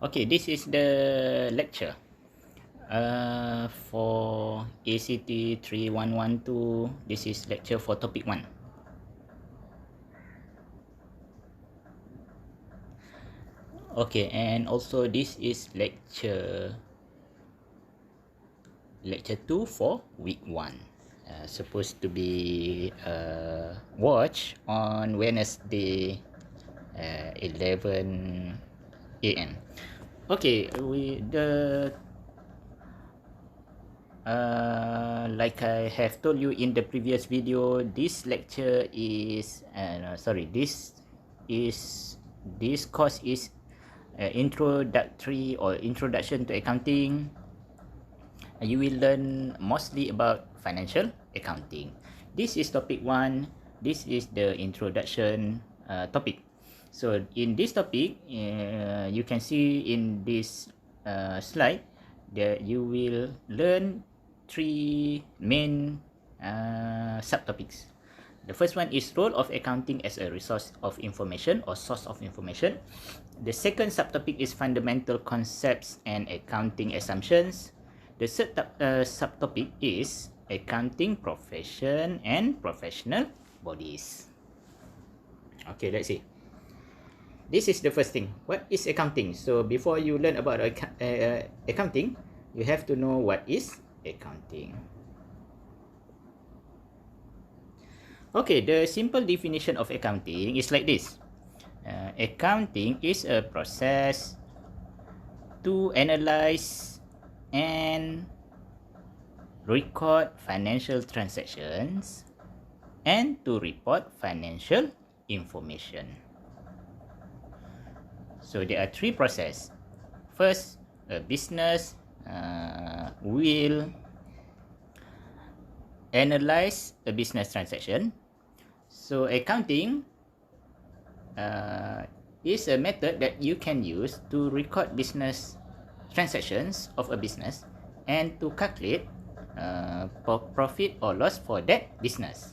Okay, this is the lecture for ACT3112. This is lecture for topic 1. Okay, and also this is lecture 2 for week 1. Supposed to be watched on Wednesday 11 a.m. Okay, like I have told you in the previous video, this lecture is this course is introductory or introduction to accounting. You will learn mostly about financial accounting. This is topic 1. This is the introduction topic. So in this topic, you can see in this slide that you will learn 3 main subtopics. The first one is role of accounting as a resource of information or source of information. The second subtopic is fundamental concepts and accounting assumptions. The third subtopic is accounting profession and professional bodies. Okay, let's see. This is the first thing. What is accounting? So before you learn about accounting, you have to know what is accounting. Okay, the simple definition of accounting is like this. Accounting is a process to analyze and record financial transactions and to report financial information. So there are 3 processes. First, a business will analyze a business transaction. So accounting is a method that you can use to record business transactions of a business and to calculate profit or loss for that business.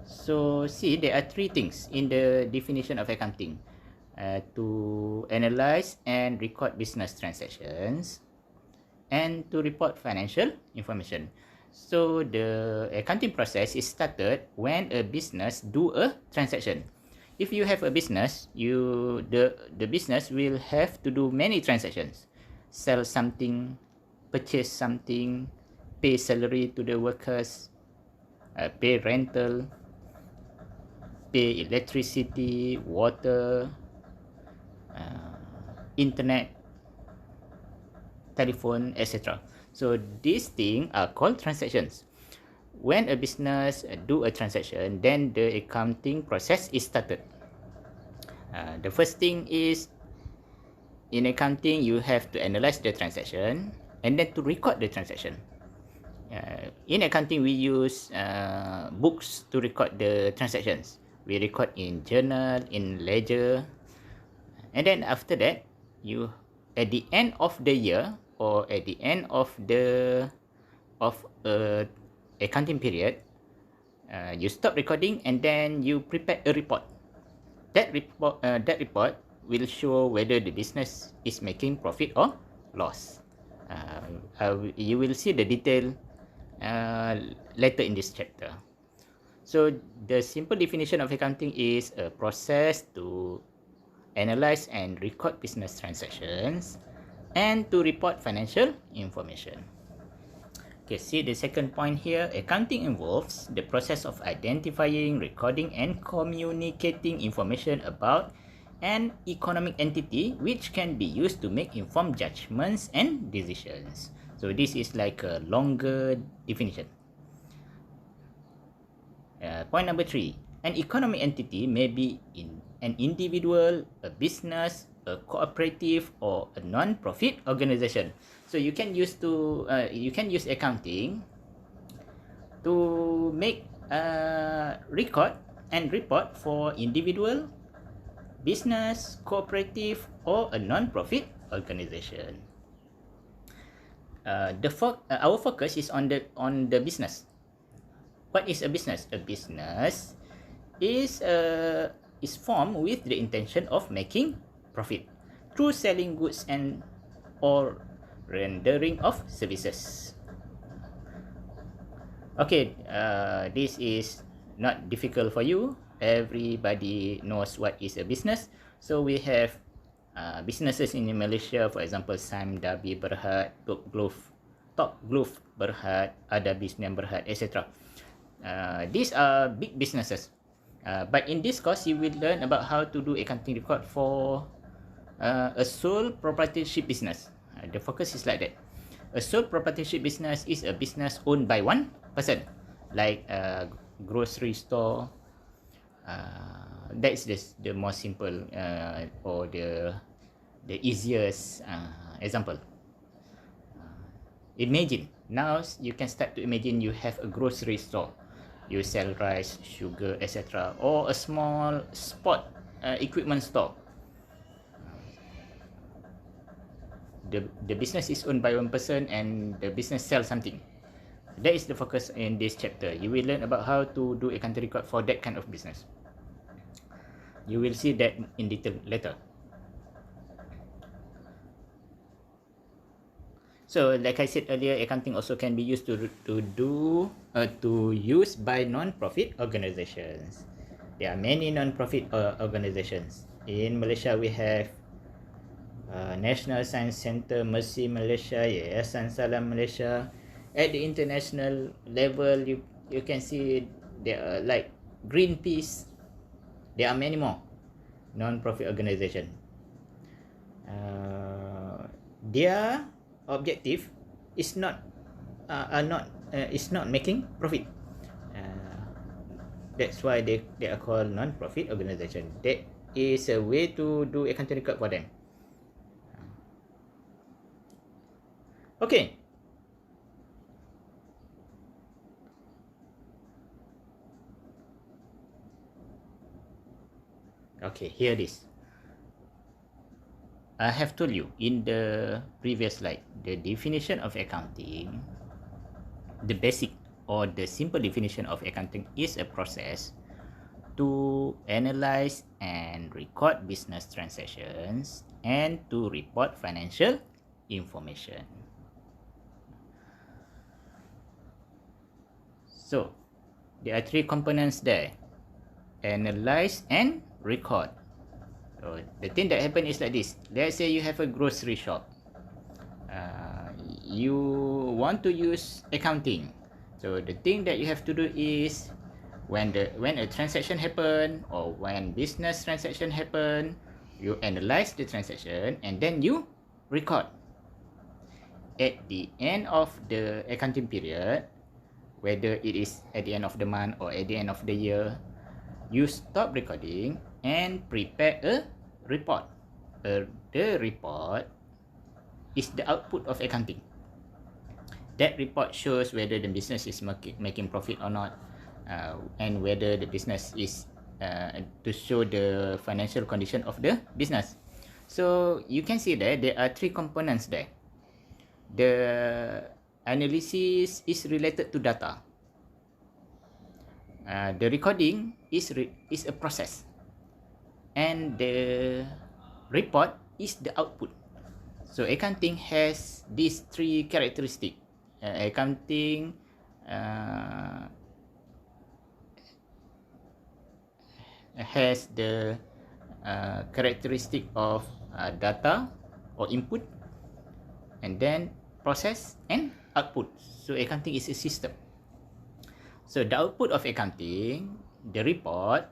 So see, there are 3 things in the definition of accounting. To analyze and record business transactions and to report financial information. So the accounting process is started when a business do a transaction. If you have a business, the business will have to do many transactions. Sell something, purchase something, pay salary to the workers, pay rental, pay electricity, water, internet, telephone, etc. So these things are called transactions. When a business do a transaction, then the accounting process is started. The first thing is, in accounting, you have to analyze the transaction and then to record the transaction. In accounting, we use books to record the transactions. We record in journal, in ledger, and then after that, you at the end of the year or at the end of accounting period, you stop recording and then you prepare a report. That report will show whether the business is making profit or loss. You will see the detail later in this chapter. So the simple definition of accounting is a process to analyze and record business transactions and to report financial information. Okay, see the second point here. Accounting involves the process of identifying, recording, and communicating information about an economic entity which can be used to make informed judgments and decisions. So this is like a longer definition. Point number 3. An economic entity may be an individual, a business, a cooperative, or a non-profit organization. So you can use accounting to make record and report for individual, business, cooperative, or a non-profit organization. Our focus is on the business. What is a business? A business is formed with the intention of making profit through selling goods and or rendering of services. Okay, this is not difficult for you. Everybody knows what is a business. So we have businesses in Malaysia, for example, Sam, Dabi, Berhad, Top Glove, Berhad, Ada Bisniam Berhad, etc. These are big businesses. But in this course, you will learn about how to do accounting record for a sole proprietorship business. The focus is like that. A sole proprietorship business is a business owned by one person, like a grocery store. That's the most simple or the easiest example. Imagine now you can start to imagine you have a grocery store. You sell rice, sugar, etc., or a small sport equipment store. The business is owned by one person and the business sells something. That is the focus in this chapter. You will learn about how to do accounting record for that kind of business. You will see that in detail later. So, like I said earlier, accounting also can be used to use by non-profit organizations. There are many non-profit organizations. In Malaysia, we have National Science Centre, Mercy Malaysia, Yayasan Salam Malaysia. At the international level, you can see there are like Greenpeace. There are many more non-profit organizations. Their objective is not making profit. That's why they are called non-profit organization. That is a way to do accounting record for them. Okay. Okay, here it is. I have told you in the previous slide, the definition of accounting, the basic or the simple definition of accounting is a process to analyze and record business transactions and to report financial information. So, there are three components there: analyze and record. So, the thing that happen is like this. Let's say you have a grocery shop. You want to use accounting. So, the thing that you have to do is when a transaction happen or when business transaction happen, you analyze the transaction and then you record. At the end of the accounting period, whether it is at the end of the month or at the end of the year, you stop recording and prepare a report. The report is the output of accounting. That report shows whether the business is making profit or not, and whether the business is to show the financial condition of the business. So you can see that there are three components there. The analysis is related to data. The recording is a process, and the report is the output. So accounting has these three characteristics. Accounting has the characteristic of data or input, and then process and output. So accounting is a system. So the output of accounting, the report,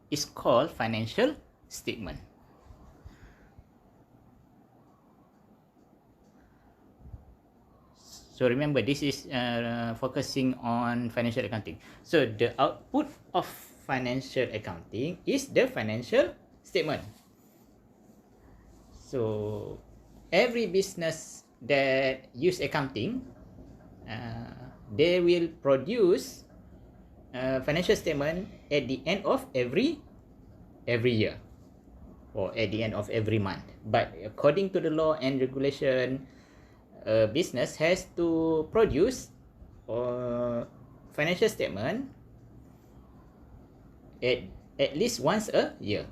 is called financial statement. So remember, this is focusing on financial accounting. So the output of financial accounting is the financial statement. So every business that use accounting, they will produce financial statement at the end of every year or at the end of every month. But according to the law and regulation, a business has to produce financial statement at least once a year.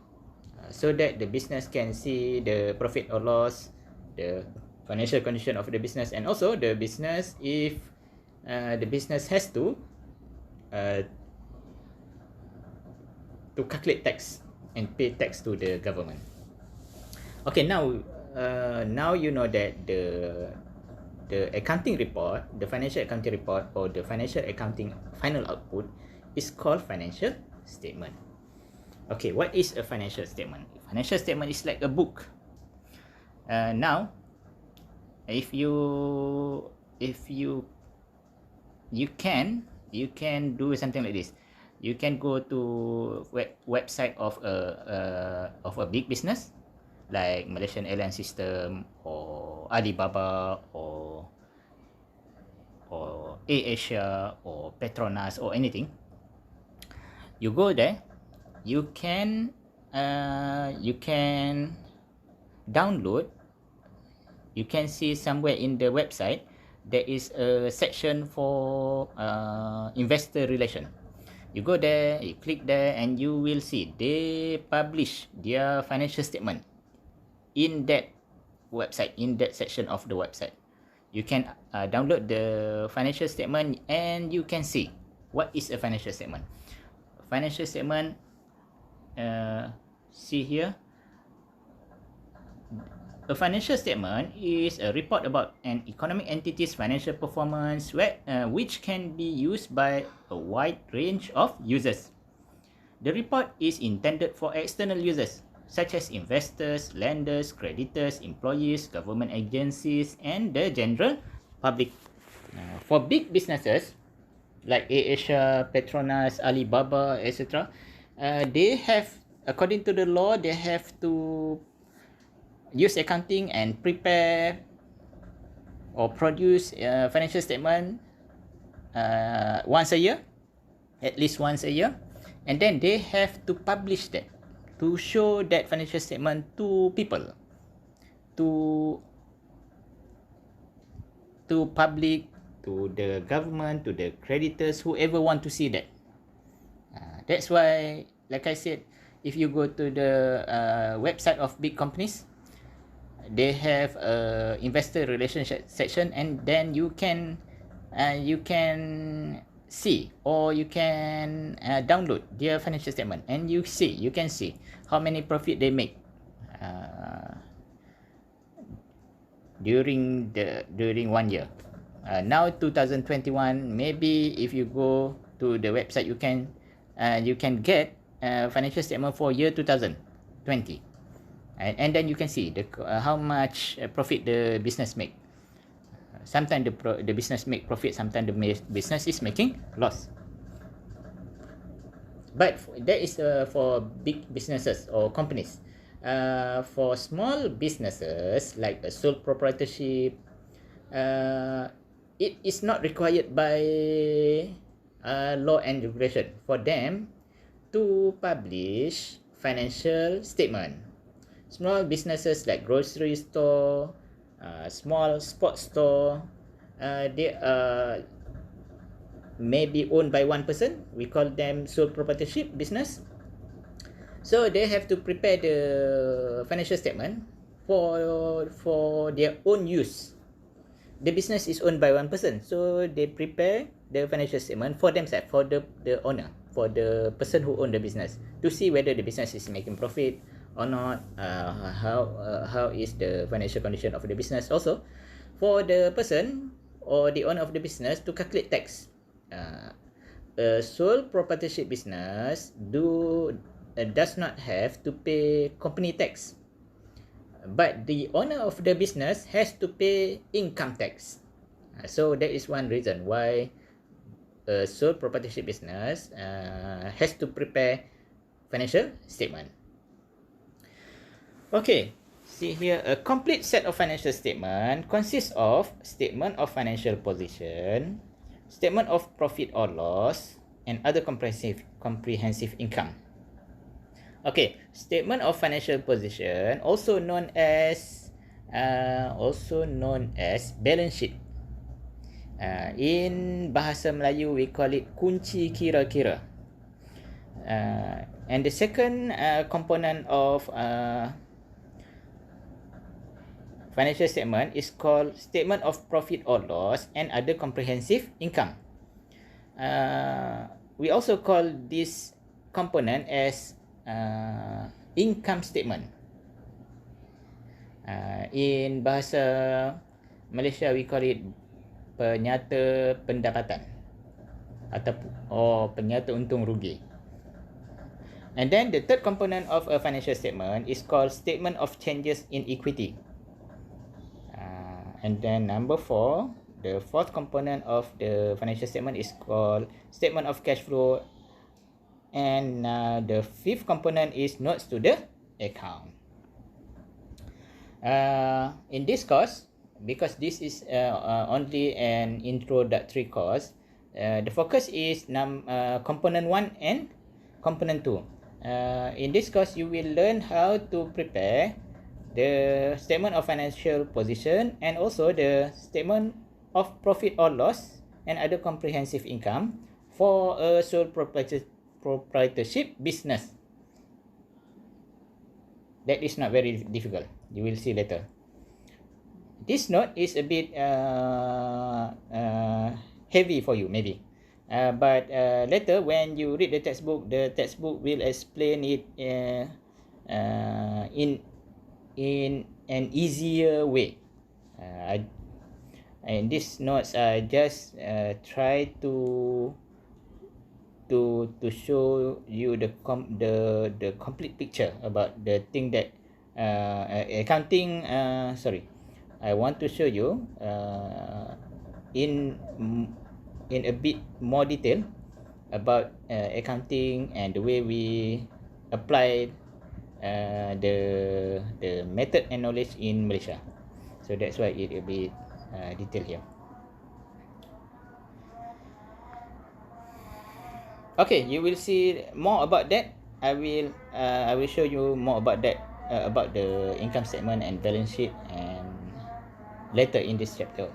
so that the business can see the profit or loss, the financial condition of the business, and also the business, if the business has uh, to calculate tax and pay tax to the government. Okay, now you know that the accounting report, the financial accounting report, or the financial accounting final output is called financial statement. Okay, what is a financial statement? Financial statement is like a book. Now, if you can do something like this. You can go to website of a big business like Malaysian Airline System or Alibaba or AirAsia or Petronas or anything. You go there, you can download. You can see somewhere in the website there is a section for investor relation. You go there, you click there, and you will see they publish their financial statement in that website, in that section of the website. You can download the financial statement and you can see what is a financial statement. Financial statement, see here. A financial statement is a report about an economic entity's financial performance which can be used by a wide range of users. The report is intended for external users such as investors, lenders, creditors, employees, government agencies, and the general public. For big businesses like AirAsia, Petronas, Alibaba, etc., they have, according to the law, they have to use accounting and prepare or produce a financial statement once a year, at least once a year, and then they have to publish that, to show that financial statement to people, to public, to the government, to the creditors, whoever want to see that. That's why, like I said, if you go to the website of big companies, they have a investor relationship section, and then you can see, or you can download their financial statement, and you can see how many profit they make during 1 year. Now 2021, maybe if you go to the website, you can get financial statement for year 2020. And then you can see how much profit the business make. Sometimes the business make profit, sometimes the business is making loss. But that is for big businesses or companies. For small businesses like a sole proprietorship, it is not required by law and regulation for them to publish financial statement. Small businesses like grocery store, small sports store, they are maybe owned by one person. We call them sole proprietorship business. So they have to prepare the financial statement for their own use. The business is owned by one person, so they prepare the financial statement for themselves, for the owner, for the person who own the business, to see whether the business is making profit or not, how is the financial condition of the business. Also, for the person or the owner of the business to calculate tax. A sole proprietorship business does not have to pay company tax, but the owner of the business has to pay income tax. So that is one reason why a sole proprietorship business has to prepare financial statement. Okay, see here, a complete set of financial statement consists of statement of financial position, statement of profit or loss, and other comprehensive income. Okay, statement of financial position, also known as balance sheet. In bahasa Melayu, we call it kunci kira-kira. And the second component of financial statement is called statement of profit or loss and other comprehensive income. We also call this component as income statement. In bahasa Malaysia, we call it penyata pendapatan atau penyata untung rugi. And then the third component of a financial statement is called statement of changes in equity. And then number 4, the fourth component of the financial statement is called statement of cash flow. And the fifth component is notes to the account. In this course, because this is only an introductory course, the focus is component 1 and component 2. In this course, you will learn how to prepare the statement of financial position and also the statement of profit or loss and other comprehensive income for a sole proprietorship business. That is not very difficult. You will see later. This note is a bit heavy for you maybe. But later when you read the textbook will explain it in an easier way. And these notes I just try to show you the complete picture about the thing that accounting. I want to show you in a bit more detail about accounting and the way we apply the method and knowledge in Malaysia. So that's why it a bit detailed here. Okay, you will see more about that. I will show you more about that about the income statement and balance sheet and later in this chapter.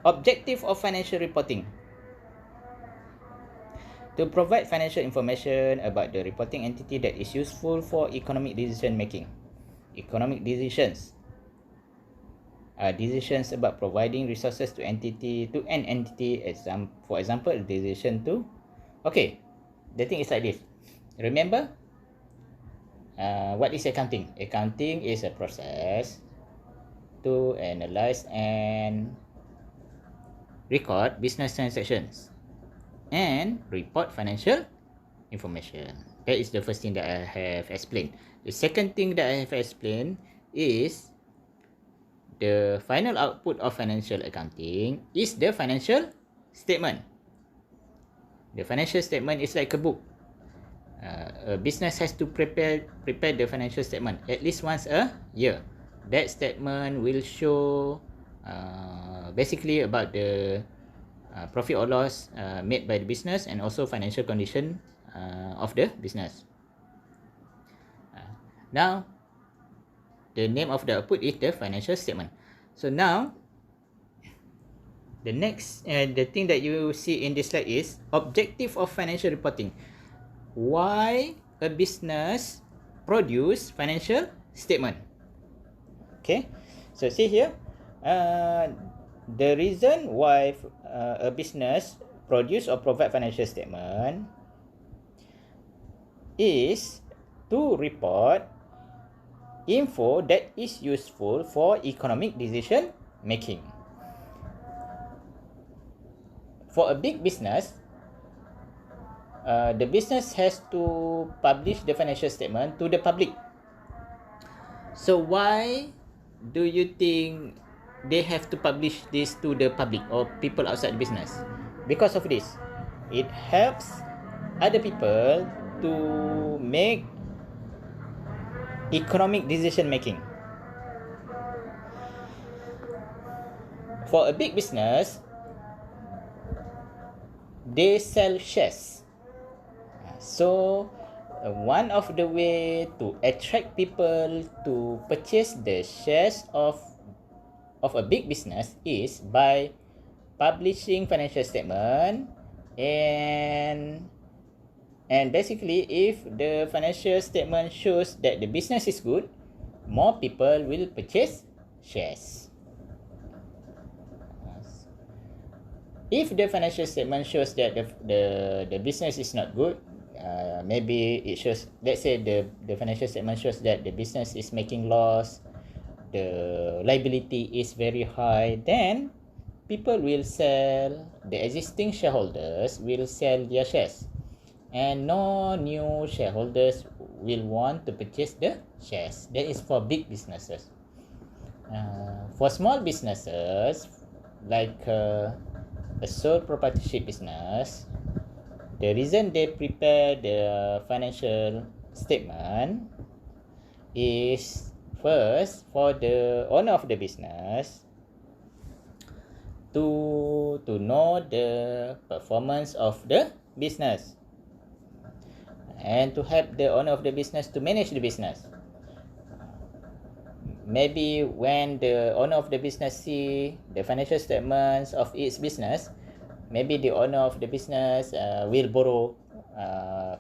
Objective of financial reporting: to provide financial information about the reporting entity that is useful for economic decision making. Economic decisions are decisions about providing resources to an entity. For example, decision to. Okay, the thing is like this. Remember, what is accounting? Accounting is a process to analyze and record business transactions and report financial information. That is the first thing that I have explained. The second thing that I have explained is the final output of financial accounting is the financial statement. The financial statement is like a book. A business has to prepare the financial statement at least once a year. That statement will show basically about the profit or loss made by the business and also financial condition of the business. Now, the name of the output is the financial statement. So now, the next the thing that you see in this slide is objective of financial reporting. Why a business produce financial statement? Okay, so see here, the reason why a business produce or provide financial statement is to report info that is useful for economic decision making. For a big business, the business has to publish the financial statement to the public. So why do you think they have to publish this to the public or people outside the business? Because of this, it helps other people to make economic decision making. For a big business, they sell shares. So one of the way to attract people to purchase the shares of a big business is by publishing financial statement and And basically, if the financial statement shows that the business is good, more people will purchase shares. If the financial statement shows that the business is not good, maybe it shows, let's say the financial statement shows that the business is making loss, the liability is very high, then people will sell, the existing shareholders will sell their shares, and no new shareholders will want to purchase the shares. That is for big businesses. For small businesses, like a sole proprietorship business, the reason they prepare the financial statement is, first, for the owner of the business to know the performance of the business, and to help the owner of the business to manage the business. Maybe when the owner of the business see the financial statements of its business, maybe the owner of the business will borrow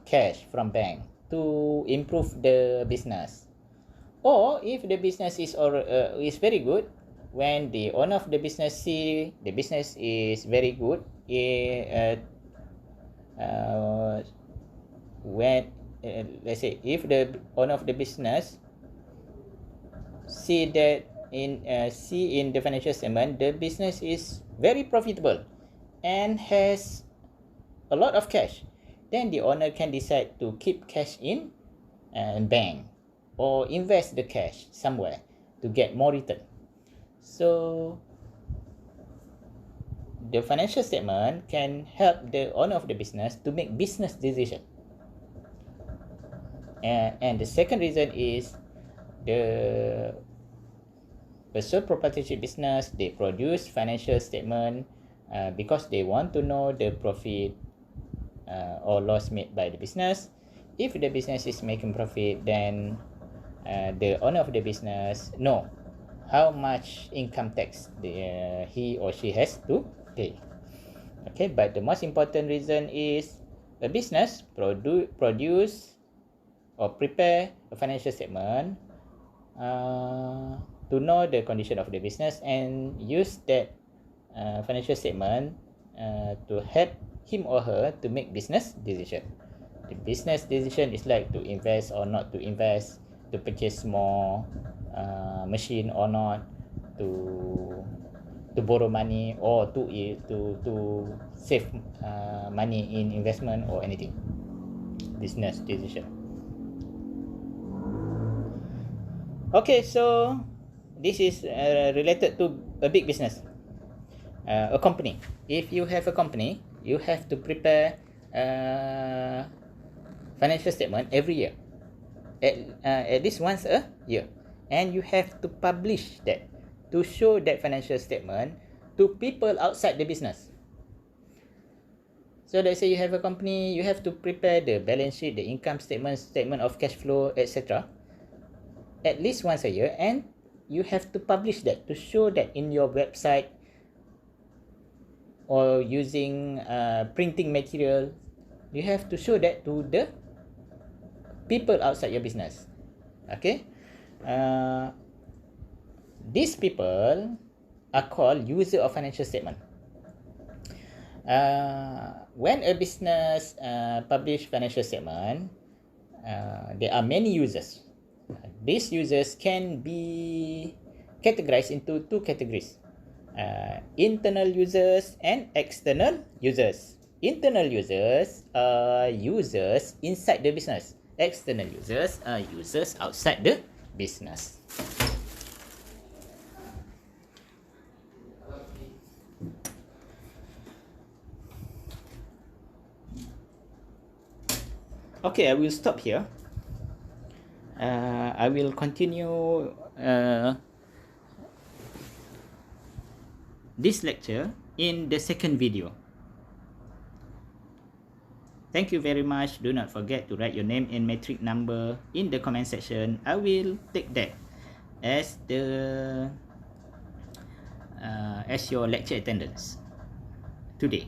cash from bank to improve the business. Or if the business is very good, when the owner of the business see the business is very good, when let's say if the owner of the business see that in the financial statement the business is very profitable and has a lot of cash, then the owner can decide to keep cash in bank or invest the cash somewhere to get more return. So the financial statement can help the owner of the business to make business decision. And the second reason is the sole proprietorship business, they produce financial statement because they want to know the profit or loss made by the business. If the business is making profit, then the owner of the business know how much income tax he or she has to pay. Okay, but the most important reason is a business produce or prepare a financial statement to know the condition of the business and use that financial statement to help him or her to make business decision. The business decision is like to invest or not to invest, to purchase more machine or not, to borrow money, or to save money in investment or anything. Business decision. Okay, so this is related to a big business, a company. If you have a company, you have to prepare financial statement every year, at least once a year, and you have to publish that, to show that financial statement to people outside the business. So let's say you have a company, you have to prepare the balance sheet, the income statement, statement of cash flow, etc., at least once a year, and you have to publish that to show that in your website or using printing material. You have to show that to the people outside your business. Okay, these people are called user of financial statement. When a business publish financial statement, there are many users. These users can be categorized into two categories: internal users and external users. Internal users are users inside the business. External users are users outside the business. Okay, I will stop here. I will continue this lecture in the second video. Thank you very much. Do not forget to write your name and matric number in the comment section. I will take that as your lecture attendance today.